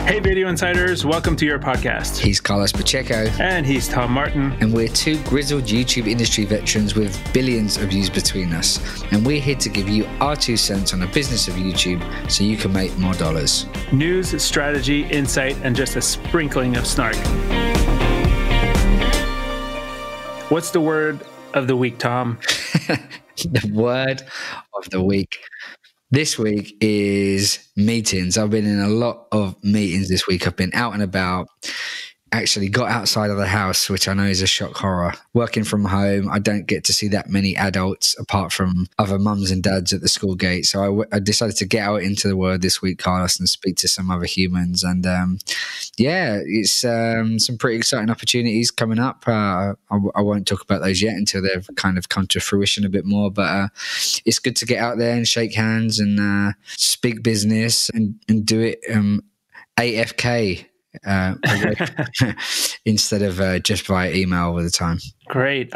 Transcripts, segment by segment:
Hey, Video Insiders, welcome to your podcast. He's Carlos Pacheco. And he's Tom Martin. And we're two grizzled YouTube industry veterans with billions of views between us. And we're here to give you our 2 cents on the business of YouTube so you can make more dollars. News, strategy, insight, and just a sprinkling of snark. What's the word of the week, Tom? The word of the week. This week is meetings. I've been in a lot of meetings this week. I've been out and about, actually got outside of the house, which I know is a shock horror. Working from home, I don't get to see that many adults apart from other mums and dads at the school gate. So I decided to get out into the world this week, Carlos, and speak to some other humans. And it's some pretty exciting opportunities coming up. I won't talk about those yet until they've kind of come to fruition a bit more. But it's good to get out there and shake hands and speak business and do it AFK. Instead of just via email all the time. Great.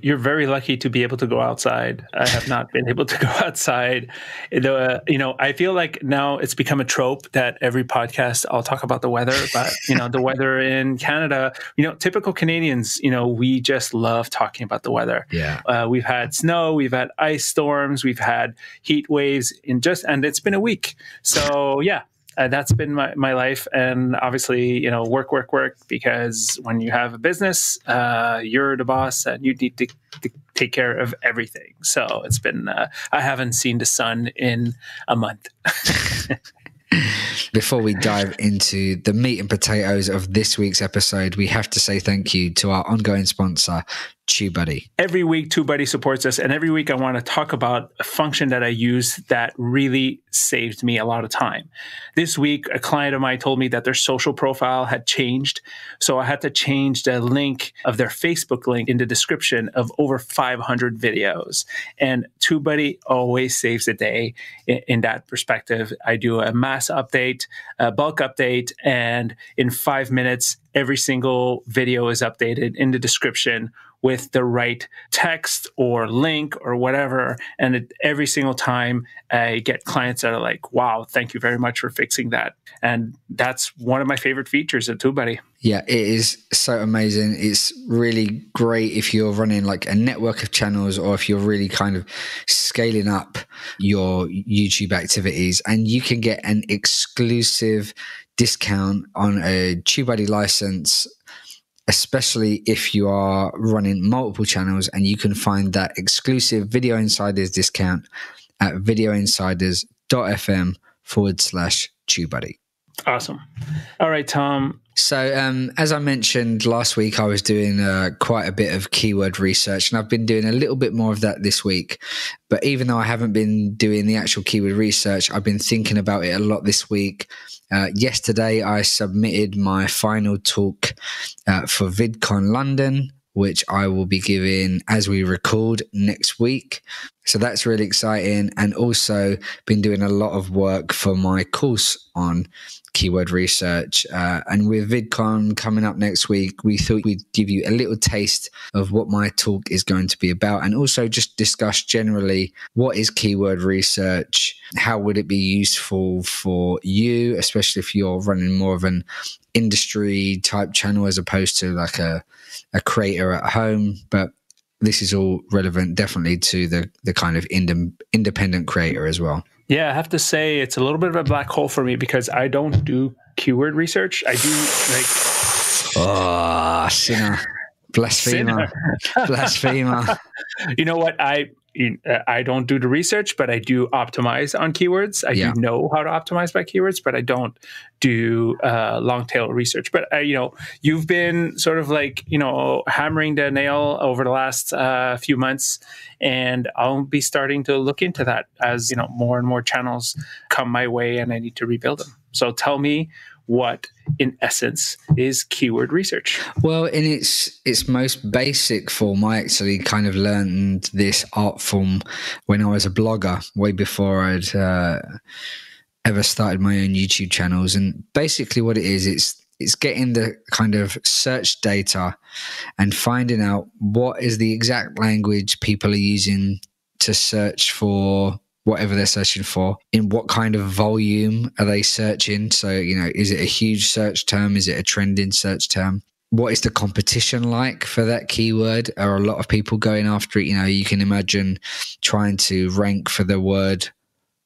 You're very lucky to be able to go outside. I have not been able to go outside. I feel like now it's become a trope that every podcast I'll talk about the weather, but the weather in Canada, typical Canadians, we just love talking about the weather. Yeah. We've had snow, we've had ice storms, we've had heat waves and it's been a week. So yeah. That's been my life. And obviously, work, because when you have a business, you're the boss and you need to take care of everything. So it's been, I haven't seen the sun in a month. Before we dive into the meat and potatoes of this week's episode, we have to say thank you to our ongoing sponsor, TubeBuddy. Every week, TubeBuddy supports us, and every week I want to talk about a function that I use that really saved me a lot of time. This week, a client of mine told me that their social profile had changed, so I had to change the link of their Facebook link in the description of over 500 videos. And TubeBuddy always saves the day in that perspective. I do a mass update, a bulk update, and in 5 minutes, every single video is updated in the description with the right text or link or whatever. And every single time I get clients that are like, wow, thank you very much for fixing that. And that's one of my favorite features of TubeBuddy. Yeah, it is so amazing. It's really great if you're running like a network of channels or if you're really kind of scaling up your YouTube activities, and you can get an exclusive discount on a TubeBuddy license, especially if you are running multiple channels, and you can find that exclusive Video Insiders discount at videoinsiders.fm/TubeBuddy. Awesome. All right, Tom. So as I mentioned last week, I was doing quite a bit of keyword research, and I've been doing a little bit more of that this week. But even though I haven't been doing the actual keyword research, I've been thinking about it a lot this week. Yesterday, I submitted my final talk for VidCon London, which I will be giving as we record next week. So that's really exciting. And also been doing a lot of work for my course on keyword research. And with VidCon coming up next week, we thought we'd give you a little taste of what my talk is going to be about, and also just discuss generally what is keyword research, how would it be useful for you, especially if you're running more of an industry type channel as opposed to like a creator at home. But this is all relevant definitely to the kind of independent creator as well. Yeah, I have to say it's a little bit of a black hole for me because I don't do keyword research. I do sinner, blasphemer, blasphemer. You know what? I don't do the research, but I do optimize on keywords. I do know how to optimize by keywords, but I don't do long tail research. But you've been sort of like hammering the nail over the last few months, and I'll be starting to look into that as more and more channels come my way, and I need to rebuild them. So tell me, what in essence is keyword research? Well, in its most basic form, I actually kind of learned this art form when I was a blogger, way before I'd ever started my own YouTube channels. And basically what it is, it's getting the kind of search data and finding out what is the exact language people are using to search for whatever they're searching for, in what kind of volume are they searching. So, is it a huge search term? Is it a trending search term? What is the competition like for that keyword? Are a lot of people going after it? You can imagine trying to rank for the word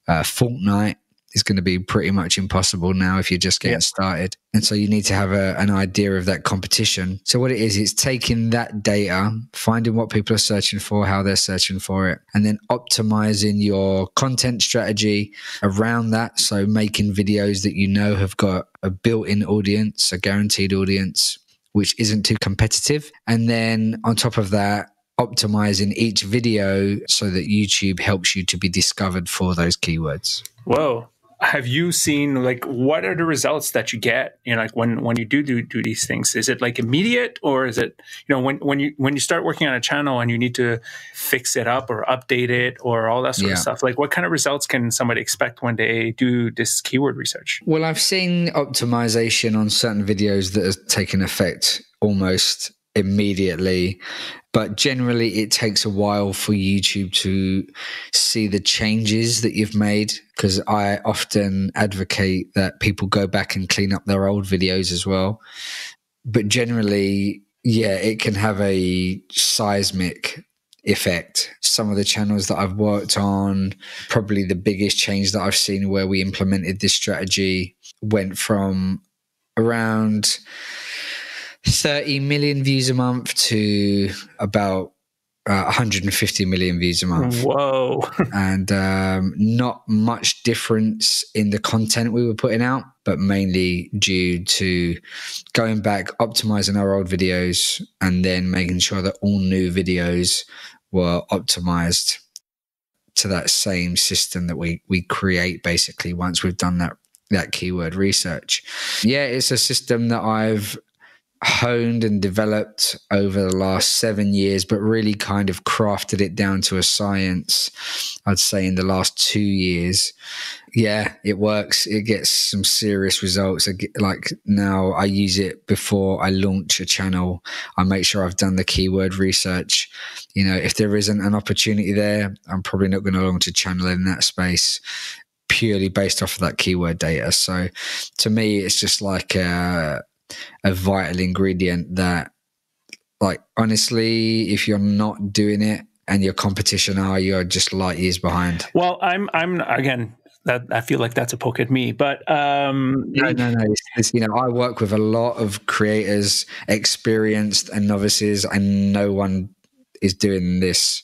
Fortnite is going to be pretty much impossible now if you're just getting started. And so you need to have an idea of that competition. So what it is, it's taking that data, finding what people are searching for, how they're searching for it, and then optimizing your content strategy around that. So making videos that have got a built-in audience, a guaranteed audience, which isn't too competitive. And then on top of that, optimizing each video so that YouTube helps you to be discovered for those keywords. Whoa. Have you seen, what are the results that you get, when you do these things? Is it immediate, or is it, when you start working on a channel and you need to fix it up or update it or all that sort of stuff? What kind of results can somebody expect when they do this keyword research? Well, I've seen optimization on certain videos that has taken effect almost immediately, but generally it takes a while for YouTube to see the changes that you've made, because I often advocate that people go back and clean up their old videos as well. But generally, it can have a seismic effect. Some of the channels that I've worked on, probably the biggest change that I've seen where we implemented this strategy went from around 30 million views a month to about 150 million views a month. Whoa. And not much difference in the content we were putting out, but mainly due to going back, optimizing our old videos, and then making sure that all new videos were optimized to that same system that we create basically once we've done that keyword research. It's a system that I've honed and developed over the last 7 years, but really kind of crafted it down to a science, I'd say, in the last 2 years. It works. It gets some serious results. Now I use it before I launch a channel. I make sure I've done the keyword research. If there isn't an opportunity there, I'm probably not going to launch a channel in that space purely based off of that keyword data. So to me, it's just like a vital ingredient that, honestly, if you're not doing it and your competition you're just light years behind. Well, I'm again, that I feel like that's a poke at me, but no. I work with a lot of creators, experienced and novices, and no one is doing this,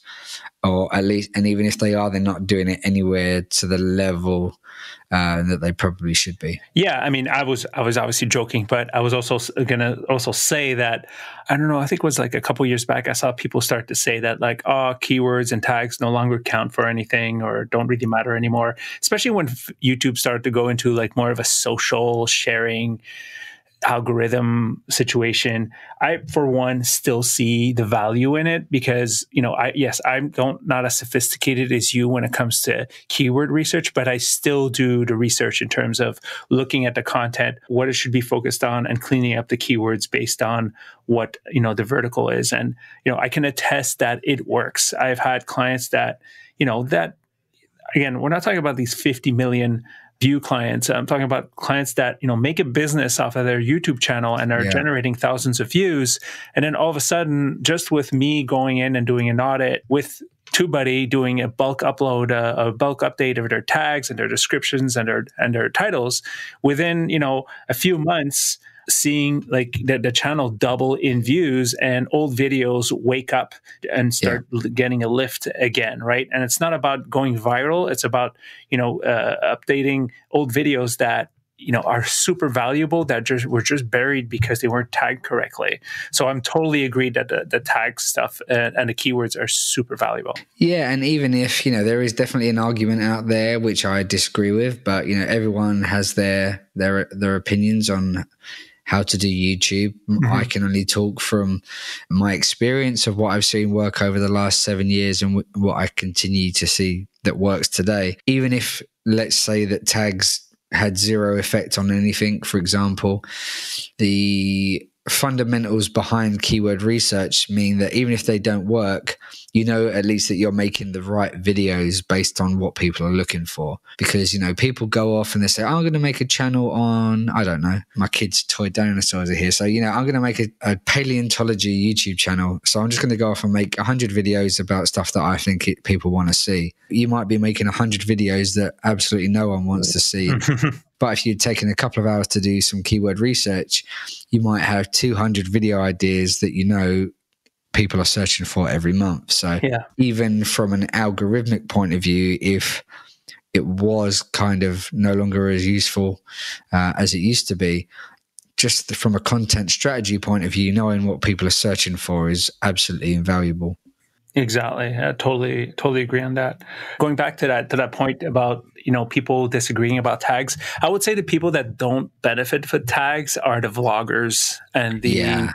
or at least, and even if they are, they're not doing it anywhere to the level that they probably should be. Yeah, I mean, I was obviously joking, but I was also gonna say that, I don't know, I think it was a couple years back, I saw people start to say that keywords and tags no longer count for anything or don't really matter anymore, especially when YouTube started to go into more of a social sharing algorithm situation. I, for one, still see the value in it because, I'm not as sophisticated as you when it comes to keyword research, but I still do the research in terms of looking at the content, what it should be focused on, and cleaning up the keywords based on what, the vertical is. And, I can attest that it works. I've had clients that, that, again, we're not talking about these 50 million view clients. I'm talking about clients that, make a business off of their YouTube channel and are generating thousands of views. And then all of a sudden, just with me going in and doing an audit with TubeBuddy, doing a bulk upload, a bulk update of their tags and their descriptions and their titles, within, a few months, seeing the channel double in views and old videos wake up and start getting a lift again, right? And it's not about going viral. It's about, updating old videos that, are super valuable that were just buried because they weren't tagged correctly. So I'm totally agreed that the tag stuff and the keywords are super valuable. Yeah, and even if, there is definitely an argument out there, which I disagree with, but, everyone has their opinions on how to do YouTube. Mm-hmm. I can only talk from my experience of what I've seen work over the last 7 years and what I continue to see that works today. Even if, let's say, that tags had zero effect on anything, for example, the fundamentals behind keyword research mean that even if they don't work, you know at least that you're making the right videos based on what people are looking for. Because, you know, people go off and they say, I'm going to make a channel on, I don't know, my kids' toy dinosaurs are here. So, you know, I'm going to make a paleontology YouTube channel. So I'm just going to go off and make 100 videos about stuff that I think people want to see. You might be making 100 videos that absolutely no one wants to see. But if you'd taken a couple of hours to do some keyword research, you might have 200 video ideas that you know people are searching for every month. So even from an algorithmic point of view, if it was kind of no longer as useful as it used to be, just from a content strategy point of view, knowing what people are searching for is absolutely invaluable. Exactly. I totally agree on that. Going back to that point about, you know, people disagreeing about tags, I would say the people that don't benefit from tags are the vloggers and the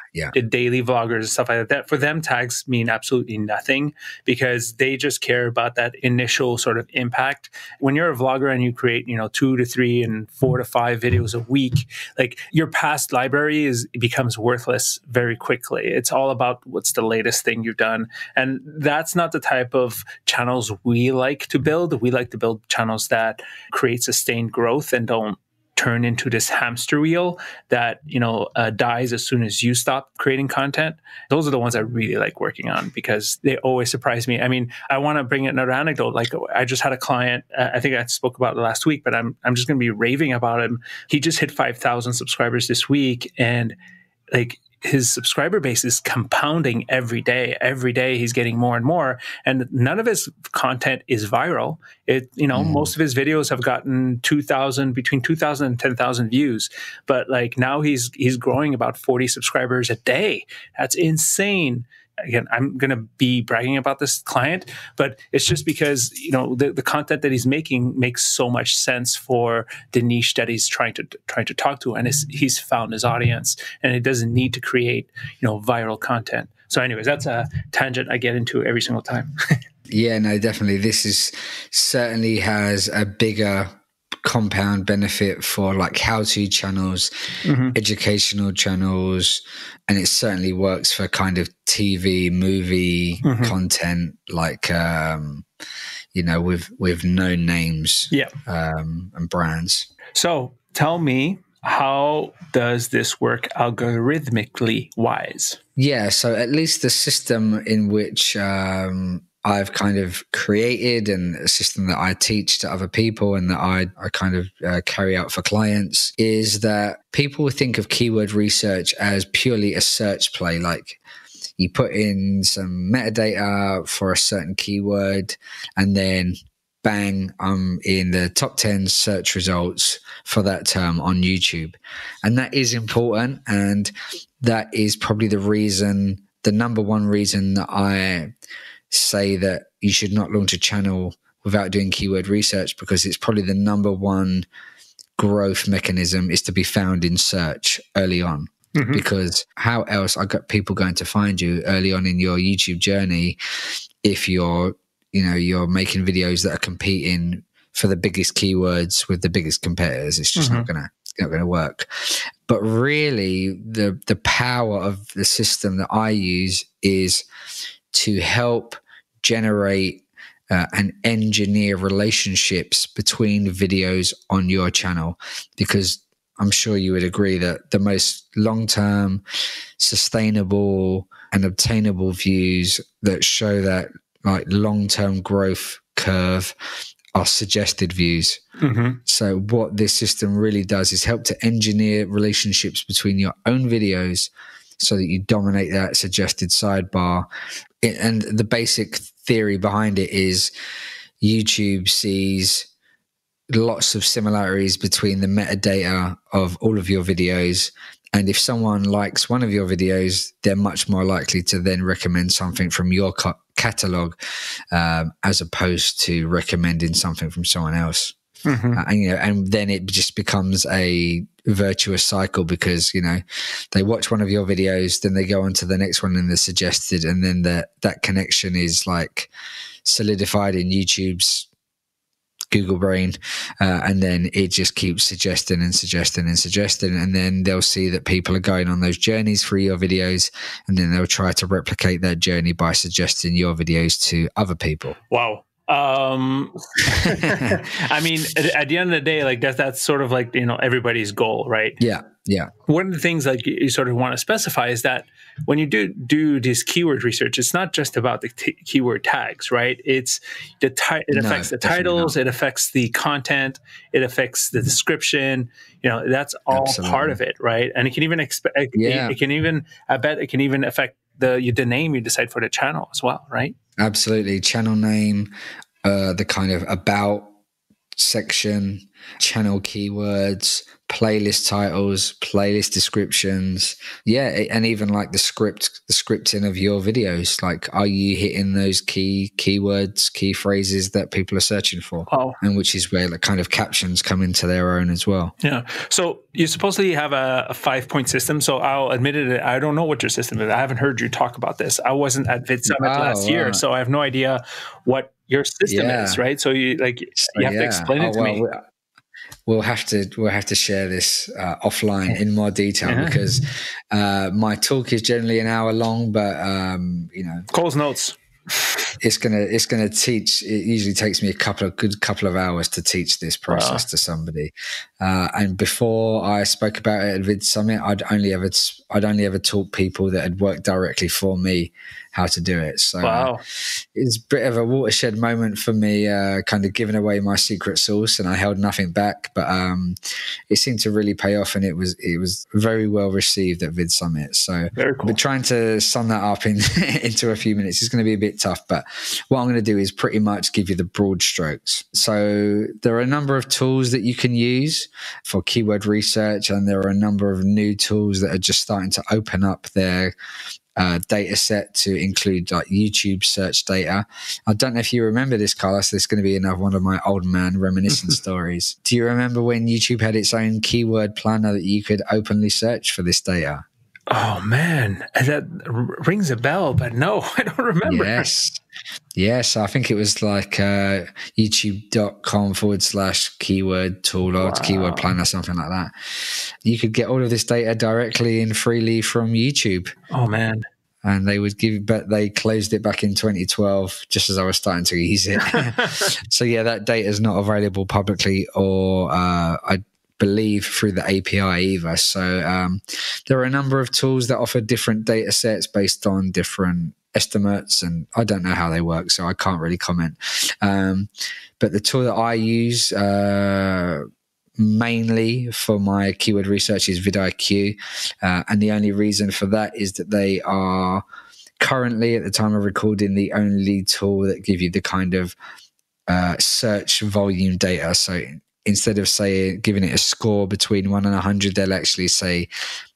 daily vloggers and stuff like that. For them, tags mean absolutely nothing because they just care about that initial sort of impact. When you're a vlogger and you create, you know, 2 to 3 and 4 to 5 videos a week, like your past library becomes worthless very quickly. It's all about what's the latest thing you've done. And that's not the type of channels we like to build. We like to build channels that create sustained growth and don't turn into this hamster wheel that, you know, dies as soon as you stop creating content. Those are the ones I really like working on because they always surprise me. I mean, I want to bring another anecdote. Like I just had a client, I think I spoke about it last week, but I'm just going to be raving about him. He just hit 5,000 subscribers this week, and like his subscriber base is compounding every day. Every day he's getting more and more, and none of his content is viral. Most of his videos have gotten between 2,000 and 10,000 views, but like now he's growing about 40 subscribers a day. That's insane. Again, I'm going to be bragging about this client, but it's just because, you know, the content that he's making makes so much sense for the niche that he's trying to talk to, and he's found his audience, and it doesn't need to create, you know, viral content. So, anyways, that's a tangent I get into every single time. Yeah, no, definitely. This certainly has a bigger compound benefit for like how-to channels, educational channels, and it certainly works for kind of TV, movie content, like you know, with known names, and brands. So, tell me, how does this work algorithmically wise? Yeah, so at least the system in which I've kind of created, and a system that I teach to other people and that I kind of carry out for clients, is that people think of keyword research as purely a search play. Like you put in some metadata for a certain keyword and then bang, I'm in the top 10 search results for that term on YouTube. And that is important. And that is probably the number one reason that I say that you should not launch a channel without doing keyword research, because it's probably the number one growth mechanism is to be found in search early on. Because how else I got people going to find you early on in your YouTube journey if you're making videos that are competing for the biggest keywords with the biggest competitors? It's just not gonna work. But really, the power of the system that I use is to help generate and engineer relationships between videos on your channel, because I'm sure you would agree that the most long-term, sustainable and obtainable views that show that like long-term growth curve are suggested views. So what this system really does is help to engineer relationships between your own videos so that you dominate that suggested sidebar. And the basic theory behind it is YouTube sees lots of similarities between the metadata of all of your videos. And if someone likes one of your videos, they're much more likely to then recommend something from your catalog as opposed to recommending something from someone else. And then it just becomes a virtuous cycle, because they watch one of your videos, then they go on to the next one and they're suggested, and then that connection is like solidified in YouTube's Google Brain, and then it just keeps suggesting and suggesting and suggesting, and then they'll see that people are going on those journeys through your videos, and then they'll try to replicate that journey by suggesting your videos to other people. Wow. I mean, at the end of the day, like that's sort of like, everybody's goal, right? Yeah. One of the things like you sort of want to specify is that when you do this keyword research, it's not just about the keyword tags, right? It's it affects the titles, it affects the content, it affects the description. That's all part of it, right? And it can even I bet it can even affect the name you decide for the channel as well, right? Absolutely. Channel name, the kind of about section, channel keywords, playlist titles, playlist descriptions. Yeah, and even like the scripting of your videos. Like, are you hitting those keywords, key phrases that people are searching for? Oh. And which is where the kind of captions come into their own as well. Yeah. So you supposedly have a 5-point system. So I'll admit it, I don't know what your system is. I haven't heard you talk about this. I wasn't at VidSummit last year, so I have no idea what your system is, right? So you have to explain it to me. We'll have to share this offline in more detail because my talk is generally an hour long, but Cole's notes. It's gonna teach. It usually takes me a couple of hours to teach this process to somebody. And before I spoke about it at VidSummit, I'd only ever taught people that had worked directly for me how to do it. So it's a bit of a watershed moment for me, kind of giving away my secret sauce, and I held nothing back. But it seemed to really pay off, and it was very well received at VidSummit. So very cool. But trying to sum that up into a few minutes is going to be a bit tough. But what I'm going to do is pretty much give you the broad strokes. So there are a number of tools that you can use for keyword research, and there are a number of new tools that are just starting to open up their data set to include like YouTube search data. I don't know if you remember this, Carlos. This is going to be another one of my old man reminiscent stories. Do you remember when YouTube had its own keyword planner that you could openly search for this data? Oh man, that rings a bell, but no, I don't remember. Yes, I think it was like youtube.com/keyword tool or keyword planner, something like that. You could get all of this data directly and freely from YouTube. Oh man. And they would but they closed it back in 2012, just as I was starting to use it. So yeah, that data is not available publicly, or I believe through the API either. So there are a number of tools that offer different data sets based on different estimates, and I don't know how they work, so I can't really comment. But the tool that I use mainly for my keyword research is vidIQ, and the only reason for that is that they are currently, at the time of recording, the only tool that give you the kind of search volume data. So instead of giving it a score between 1 and 100, they'll actually say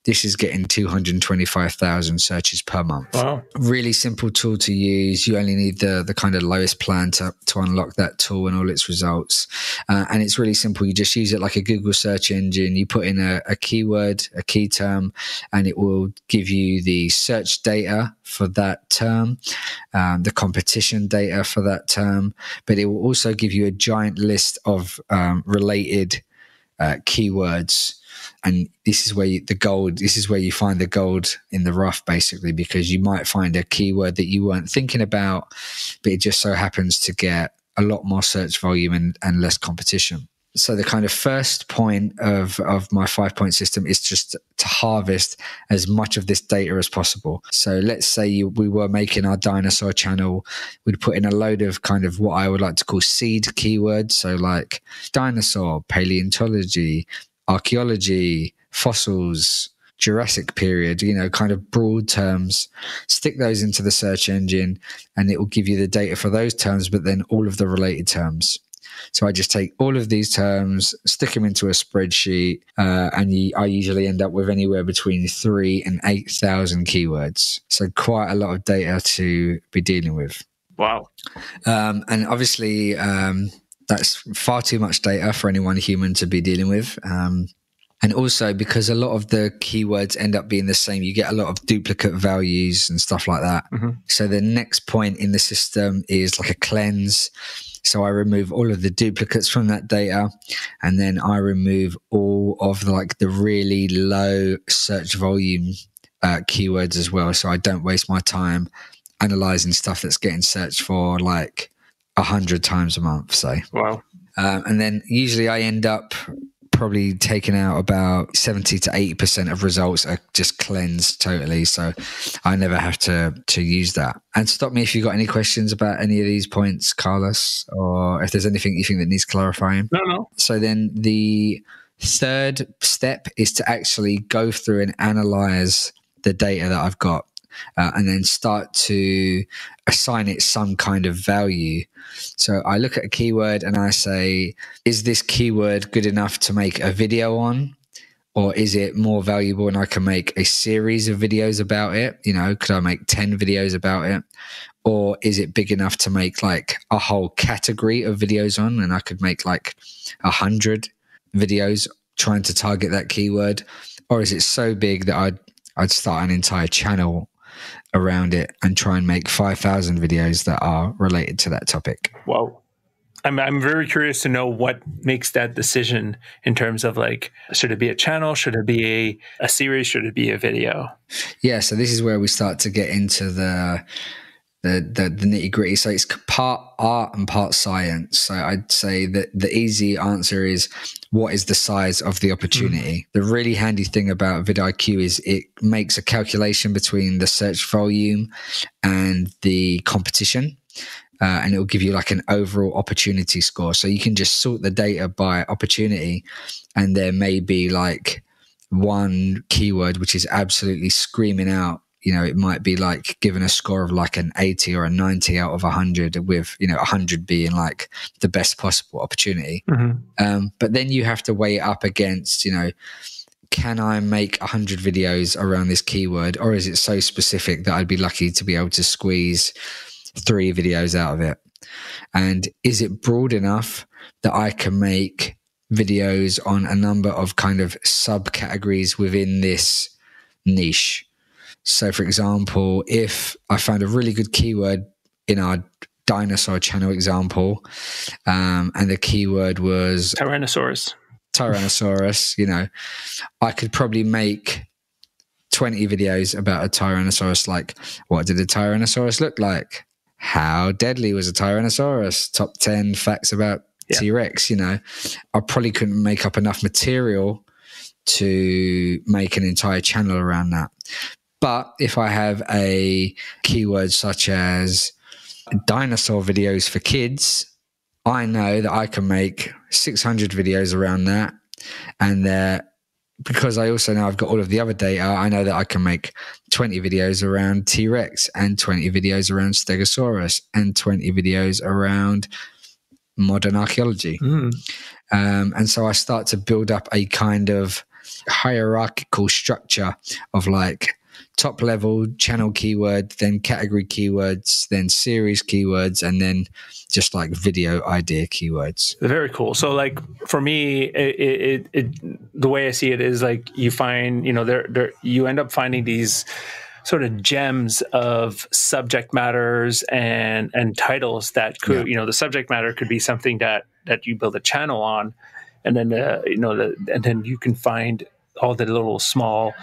this is getting 225,000 searches per month. Wow. Really simple tool to use. You only need the kind of lowest plan to unlock that tool and all its results. And it's really simple. You just use it like a Google search engine. You put in a keyword, a key term, and it will give you the search data for that term, the competition data for that term, but it will also give you a giant list of related keywords. And this is where you find the gold in the rough, basically, because you might find a keyword that you weren't thinking about, but it just so happens to get a lot more search volume and less competition. So the kind of first point of my 5-point system is just to harvest as much of this data as possible. So let's say we were making our dinosaur channel. We'd put in a load of kind of what I would like to call seed keywords. So like dinosaur, paleontology, archaeology, fossils, Jurassic period, kind of broad terms. Stick those into the search engine and it will give you the data for those terms, but then all of the related terms. So I just take all of these terms, stick them into a spreadsheet, and I usually end up with anywhere between 3,000 and 8,000 keywords. So quite a lot of data to be dealing with. Wow. And obviously, that's far too much data for any one human to be dealing with. And also because a lot of the keywords end up being the same, you get a lot of duplicate values and stuff like that. Mm-hmm. So the next point in the system is like a cleanse. So I remove all of the duplicates from that data, and then I remove all of the really low search volume keywords as well. So I don't waste my time analyzing stuff that's getting searched for like 100 times a month, say. Wow. And then usually I end up probably taking out about 70 to 80% of results are just cleansed totally. So I never have to use that. And stop me if you've got any questions about any of these points, Carlos, or if there's anything you think that needs clarifying. No. So then the third step is to actually go through and analyze the data that I've got. And then start to assign it some kind of value. So I look at a keyword and I say, is this keyword good enough to make a video on? Or is it more valuable and I can make a series of videos about it? Could I make 10 videos about it? Or is it big enough to make like a whole category of videos on, and I could make like 100 videos trying to target that keyword? Or is it so big that I'd start an entire channel around it and try and make 5,000 videos that are related to that topic? Wow. I'm very curious to know what makes that decision in terms of like, should it be a channel? Should it be a series? Should it be a video? Yeah. So this is where we start to get into the nitty gritty. So it's part art and part science. So I'd say that the easy answer is, what is the size of the opportunity? The really handy thing about vidIQ is it makes a calculation between the search volume and the competition. And it will give you like an overall opportunity score. So you can just sort the data by opportunity, and there may be like one keyword which is absolutely screaming out. It might be like given a score of like an 80 or a 90 out of 100, with 100 being like the best possible opportunity. But then you have to weigh it up against, can I make 100 videos around this keyword, or is it so specific that I'd be lucky to be able to squeeze 3 videos out of it? And is it broad enough that I can make videos on a number of kind of subcategories within this niche? So, for example, if I found a really good keyword in our dinosaur channel example, and the keyword was Tyrannosaurus, I could probably make 20 videos about a Tyrannosaurus. Like, what did a Tyrannosaurus look like? How deadly was a Tyrannosaurus? Top 10 facts about T-Rex. I probably couldn't make up enough material to make an entire channel around that. But if I have a keyword such as dinosaur videos for kids, I know that I can make 600 videos around that. And because I also know I've got all of the other data, I know that I can make 20 videos around T-Rex, and 20 videos around Stegosaurus, and 20 videos around modern archaeology. And so I start to build up a kind of hierarchical structure of like top level channel keyword, then category keywords, then series keywords, and then just like video idea keywords. Very cool. So like for me, the way I see it is like you find, you end up finding these sort of gems of subject matters and titles that could, the subject matter could be something that you build a channel on, and then and then you can find all the little small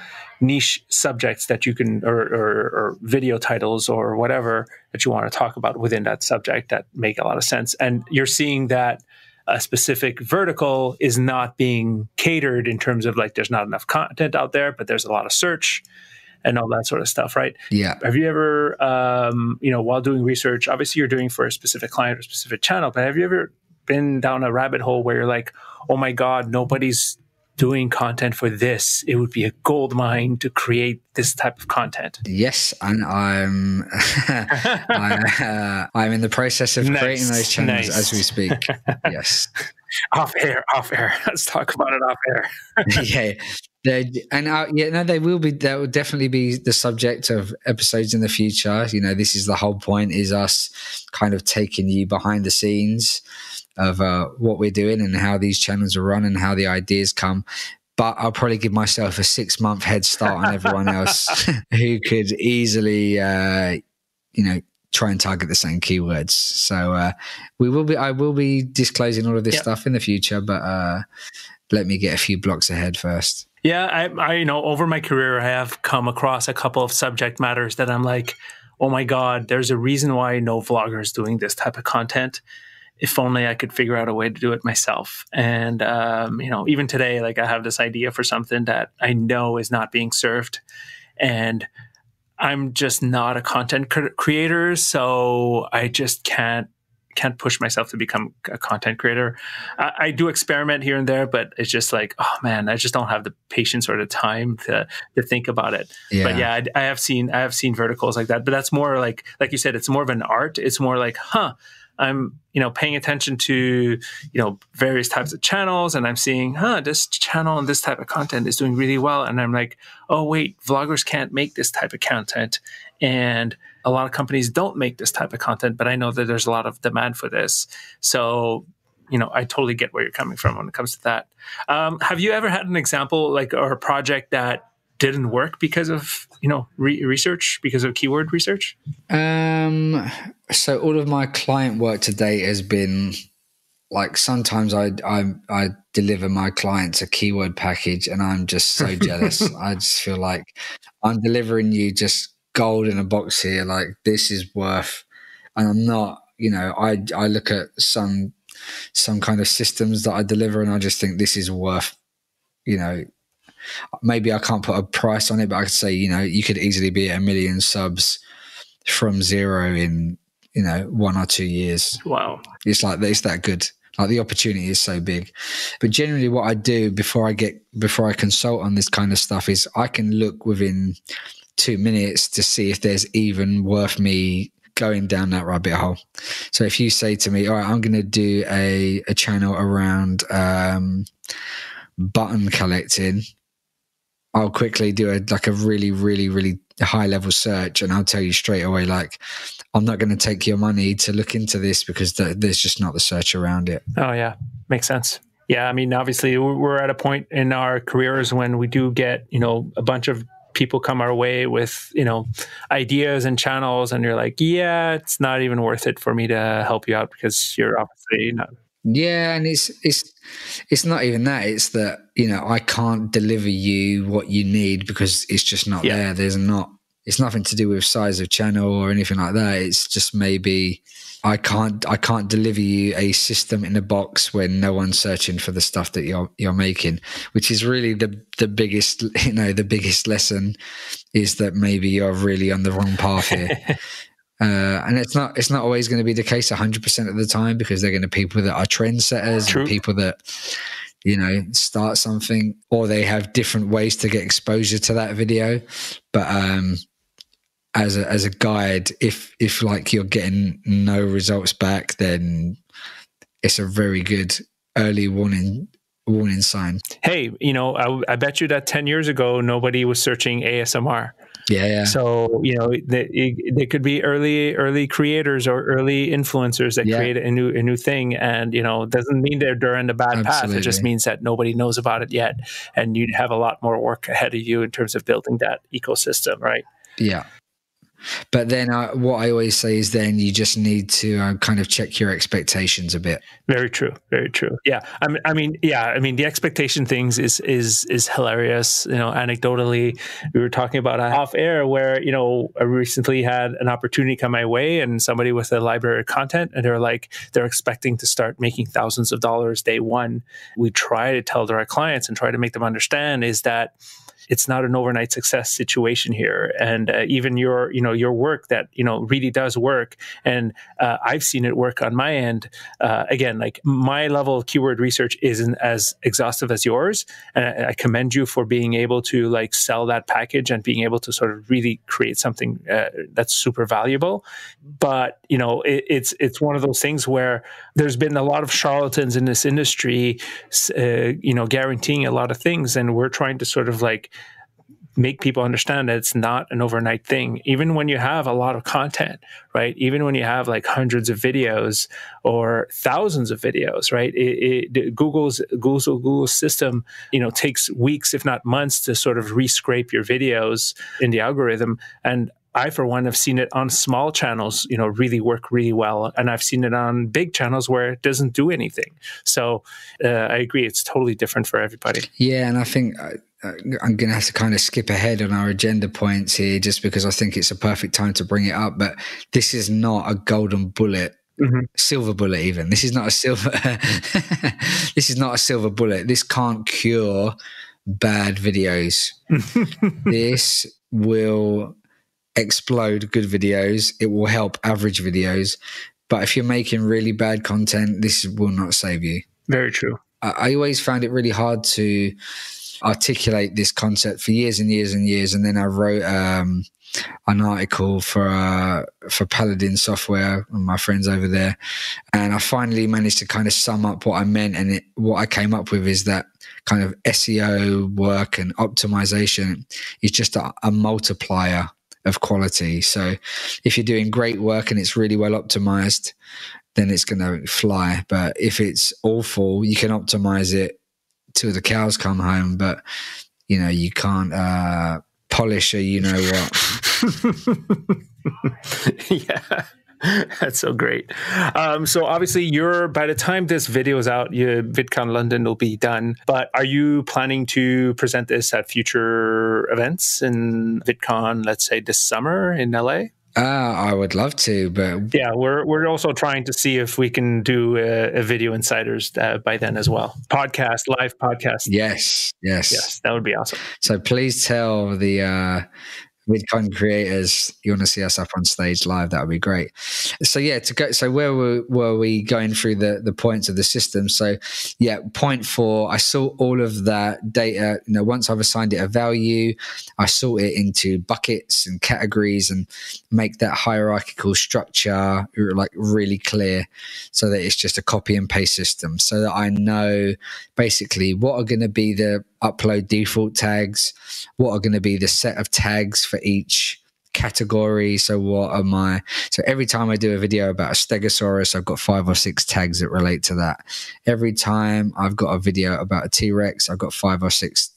niche subjects that you can, or video titles or whatever that you want to talk about within that subject that make a lot of sense. And you're seeing that a specific vertical is not being catered in terms of like, there's not enough content out there, but there's a lot of search and all that sort of stuff, right? Yeah. Have you ever, while doing research, obviously you're doing for a specific client or specific channel, but have you ever been down a rabbit hole where you're like, oh my God, nobody's doing content for this? It would be a gold mine to create this type of content. Yes, and I'm I'm in the process of creating those channels as we speak. Yes. Off air. Let's talk about it off air. Yeah. They will be. That will definitely be the subject of episodes in the future. This is the whole point: is us kind of taking you behind the scenes of what we're doing and how these channels are run and how the ideas come. But I'll probably give myself a 6-month head start on everyone else who could easily, try and target the same keywords. So I will be disclosing all of this stuff in the future, but let me get a few blocks ahead first. Yeah, I over my career, I have come across a couple of subject matters that I'm like, oh my God, there's a reason why no vlogger is doing this type of content. If only I could figure out a way to do it myself. And, even today, like I have this idea for something that I know is not being served. And I'm just not a content creator. So I just can't push myself to become a content creator. I do experiment here and there, but it's just like, oh man, I just don't have the patience or the time to think about it. Yeah. But yeah, I have seen verticals like that, but that's more like you said, it's more of an art. It's more like, I'm, paying attention to, various types of channels, and I'm seeing, this channel and this type of content is doing really well. And I'm like, oh wait, vloggers can't make this type of content. And a lot of companies don't make this type of content, but I know that there's a lot of demand for this. So, I totally get where you're coming from when it comes to that. Have you ever had an example or a project that didn't work because of, research, because of keyword research? So all of my client work to date has been like, sometimes I deliver my clients a keyword package and I'm just so jealous. I just feel like I'm delivering you just gold in a box here. Like, this is worth, and I'm not, I look at some kind of systems that I deliver and I just think this is worth, maybe I can't put a price on it, but I could say, you could easily be at 1 million subs from zero in, 1 or 2 years. Wow. It's that good. Like, the opportunity is so big. But generally what I do before I consult on this kind of stuff is I can look within 2 minutes to see if there's even worth me going down that rabbit hole. So if you say to me, all right, I'm going to do a channel around button collecting, I'll quickly do a really, really, really high level search, and I'll tell you straight away, like, I'm not going to take your money to look into this because there's just not the search around it. Oh yeah, makes sense. Yeah, I mean, obviously we're at a point in our careers when we do get, a bunch of people come our way with, ideas and channels, and you're like, yeah, it's not even worth it for me to help you out because you're obviously not. Yeah, and it's not even that. It's that, I can't deliver you what you need because it's just not there. It's nothing to do with size of channel or anything like that. It's just maybe I can't deliver you a system in a box when no one's searching for the stuff that you're making, which is really the biggest, the biggest lesson is that maybe you're really on the wrong path here. And it's not always going to be the case 100% of the time, because they're going to be people that are trendsetters and people that, start something, or they have different ways to get exposure to that video. But as a guide, if like you're getting no results back, then it's a very good early warning sign. Hey, I bet you that 10 years ago, nobody was searching ASMR. Yeah. So, they could be early creators or early influencers that create a new thing. And, doesn't mean they're in the bad path. It just means that nobody knows about it yet. And you'd have a lot more work ahead of you in terms of building that ecosystem, right? Yeah. But then what I always say is then you just need to kind of check your expectations a bit. Very true. Very true. Yeah. I mean, the expectation things is hilarious. Anecdotally, we were talking about off air where, I recently had an opportunity come my way, and somebody with a library of content, and they're expecting to start making thousands of dollars day one. We try to tell our clients and try to make them understand is that it's not an overnight success situation here. And even your work that, really does work. And I've seen it work on my end. Again, like, my level of keyword research isn't as exhaustive as yours. And I commend you for being able to sell that package and being able to sort of really create something that's super valuable. But, it's one of those things where there's been a lot of charlatans in this industry, guaranteeing a lot of things. And we're trying to sort of make people understand that it's not an overnight thing. Even when you have a lot of content, right? Even when you have hundreds of videos or thousands of videos, right? Google's system, takes weeks, if not months, to sort of rescrape your videos in the algorithm. And I, for one, have seen it on small channels, really work really well. And I've seen it on big channels where it doesn't do anything. So I agree. It's totally different for everybody. Yeah. And I think I'm going to have to kind of skip ahead on our agenda points here just because I think it's a perfect time to bring it up. But this is not a golden bullet. Mm-hmm. Silver bullet even. This is not a silver this is not a silver bullet. This can't cure bad videos. This will explode good videos. It will help average videos. But if you're making really bad content, this will not save you. Very true. I always found it really hard to articulate this concept for years and years and years. And then I wrote an article for Paladin Software and my friends over there. And I finally managed to kind of sum up what I meant. And what I came up with is that kind of SEO work and optimization is just a multiplier of quality. So if you're doing great work and it's really well optimized, then it's going to fly. But if it's awful, you can optimize it till the cows come home, but you can't polish a what. Yeah. That's so great. So obviously by the time this video is out, VidCon London will be done. But are you planning to present this at future events in VidCon, let's say this summer in LA? I would love to, but yeah, we're also trying to see if we can do a Video Insiders by then as well. Live podcast. Yes, that would be awesome. So please tell the VidCon creators you want to see us up on stage live. That would be great. So yeah, so where were we going through the points of the system? So yeah, point 4, I sort all of that data. Once I've assigned it a value, I sort it into buckets and categories and make that hierarchical structure like really clear, so that it's just a copy and paste system. So that I know basically what are going to be the upload default tags, what are going to be the set of tags for each category. So every time I do a video about a Stegosaurus, I've got 5 or 6 tags that relate to that. Every time I've got a video about a T-Rex, I've got 5 or 6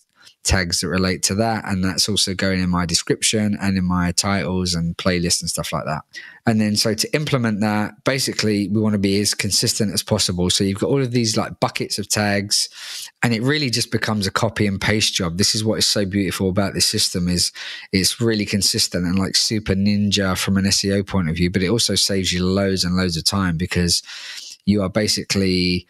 tags that relate to that, and that's also going in my description and in my titles and playlists and stuff like that. And then so to implement that, basically we want to be as consistent as possible. So you've got all of these like buckets of tags, and it really just becomes a copy and paste job. This is what is so beautiful about this system, is it's really consistent and like super ninja from an SEO point of view, but it also saves you loads and loads of time, because you are basically,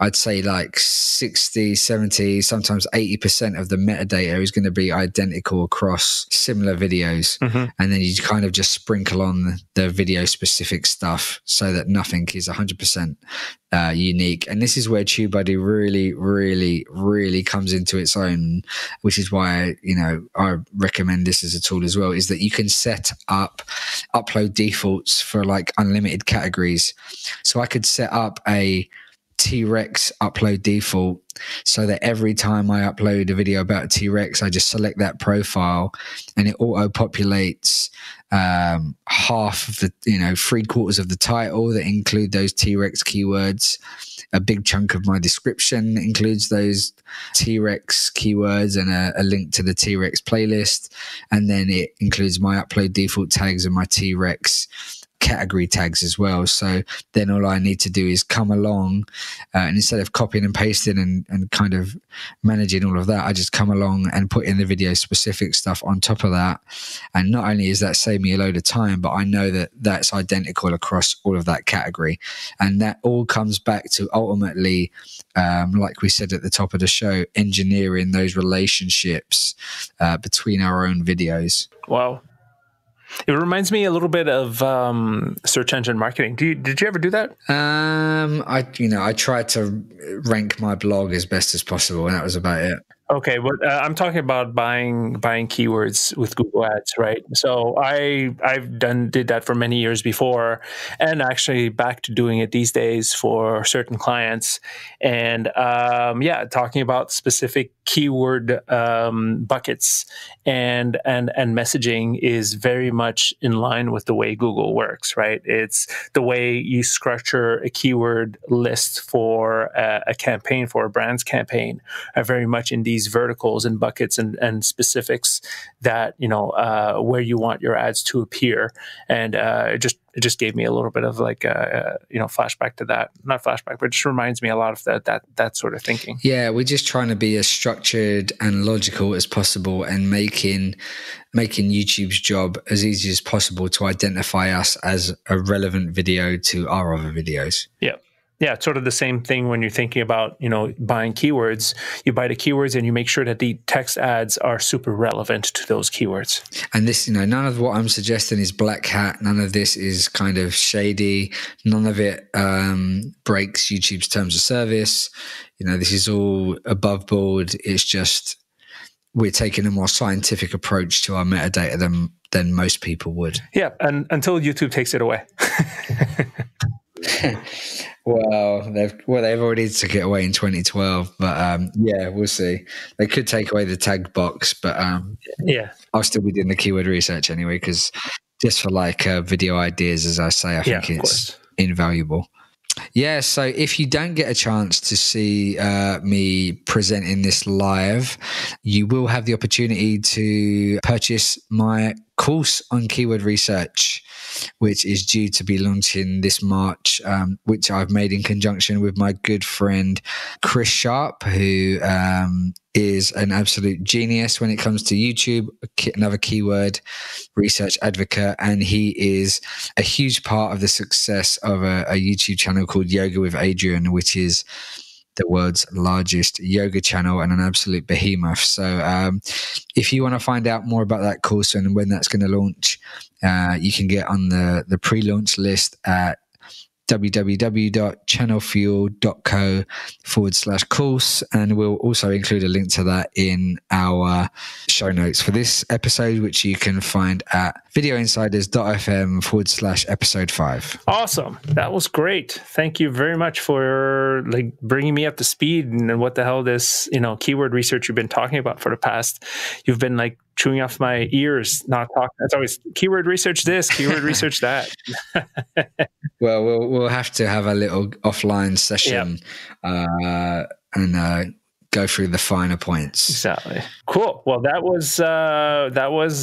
I'd say like 60, 70, sometimes 80% of the metadata is going to be identical across similar videos. Mm-hmm. And then you kind of just sprinkle on the video specific stuff so that nothing is 100% unique. And this is where TubeBuddy really, really, really comes into its own, which is why, I recommend this as a tool as well, is that you can set up upload defaults for like unlimited categories. So I could set up a T-Rex upload default so that every time I upload a video about a T-Rex, I just select that profile and it auto populates half of the, 3/4 of the title that include those T-Rex keywords. A big chunk of my description includes those T-Rex keywords and a link to the T-Rex playlist. And then it includes my upload default tags and my T-Rex category tags as well. So then all I need to do is come along and instead of copying and pasting and kind of managing all of that, I just come along and put in the video specific stuff on top of that. And not only is that save me a load of time, but I know that that's identical across all of that category. And that all comes back to ultimately, like we said at the top of the show, engineering those relationships between our own videos. Wow. It reminds me a little bit of search engine marketing. Did you ever do that? I tried to rank my blog as best as possible, and that was about it. Okay, but I'm talking about buying keywords with Google Ads, right? So I've did that for many years before, and actually back to doing it these days for certain clients. And talking about specific keyword buckets and messaging is very much in line with the way Google works, right? It's the way you structure a keyword list for a campaign, for a brand's campaign, are very much in these these verticals and buckets and specifics that, where you want your ads to appear. And it just gave me a little bit of like, flashback to that. Not flashback, but it just reminds me a lot of that sort of thinking. Yeah, we're just trying to be as structured and logical as possible, and making YouTube's job as easy as possible to identify us as a relevant video to our other videos. Yeah. Yeah, it's sort of the same thing when you're thinking about, buying keywords. You buy the keywords and you make sure that the text ads are super relevant to those keywords. And this, none of what I'm suggesting is black hat. None of this is kind of shady. None of it breaks YouTube's terms of service. This is all above board. It's just we're taking a more scientific approach to our metadata than most people would. Yeah, and until YouTube takes it away. Well, they've already took it away in 2012, but we'll see. They could take away the tag box, but I'll still be doing the keyword research anyway, because just for like video ideas, as I say, I think it's invaluable. Yeah, so if you don't get a chance to see me presenting this live, you will have the opportunity to purchase my course on keyword research, which is due to be launching this March, which I've made in conjunction with my good friend Chris Sharp, who is an absolute genius when it comes to YouTube, another keyword research advocate, and he is a huge part of the success of a YouTube channel called Yoga with Adrian, which is the world's largest yoga channel and an absolute behemoth. So if you want to find out more about that course and when that's going to launch, you can get on the pre-launch list at www.channelfuel.co/course, and we'll also include a link to that in our show notes for this episode, which you can find at videoinsiders.fm/episode 5. Awesome. That was great. Thank you very much for bringing me up to speed and what the hell this, keyword research you've been talking about for the past. You've been chewing off my ears, not talking. It's always keyword research this, keyword research that. Well, we'll have to have a little offline session and go through the finer points. Exactly. Cool. Well, that was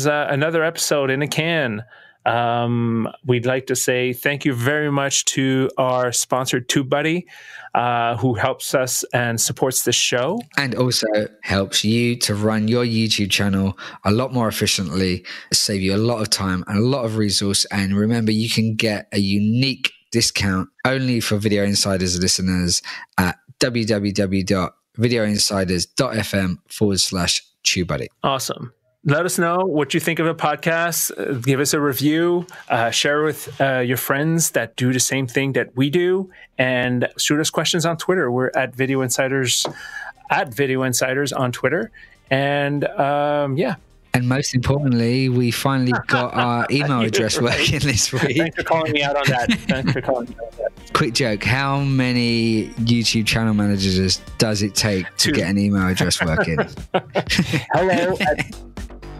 another episode in a can. We'd like to say thank you very much to our sponsor, TubeBuddy, who helps us and supports the show. And also helps you to run your YouTube channel a lot more efficiently, save you a lot of time and a lot of resource. And remember, you can get a unique discount only for Video Insiders listeners at www.videoinsiders.fm/TubeBuddy. Awesome. Let us know what you think of the podcast. Give us a review. Share with your friends that do the same thing that we do, and shoot us questions on Twitter. We're at Video Insiders on Twitter, and And most importantly, we finally got our email address working this week. Thanks for calling me out on that. Quick joke: how many YouTube channel managers does it take to get an email address working? Hello.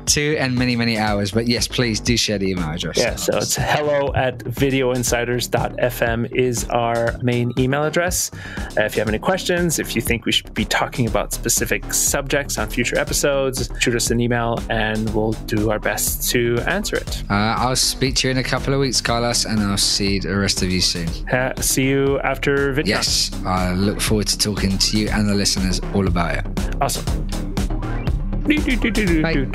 2 and many, many hours. But yes, please do share the email address. Yeah, so it's hello@videoinsiders.fm is our main email address. If you have any questions, if you think we should be talking about specific subjects on future episodes, shoot us an email and we'll do our best to answer it. I'll speak to you in a couple of weeks, Carlos, and I'll see the rest of you soon. See you after VidCon. Yes, I look forward to talking to you and the listeners all about it. Awesome. Bye.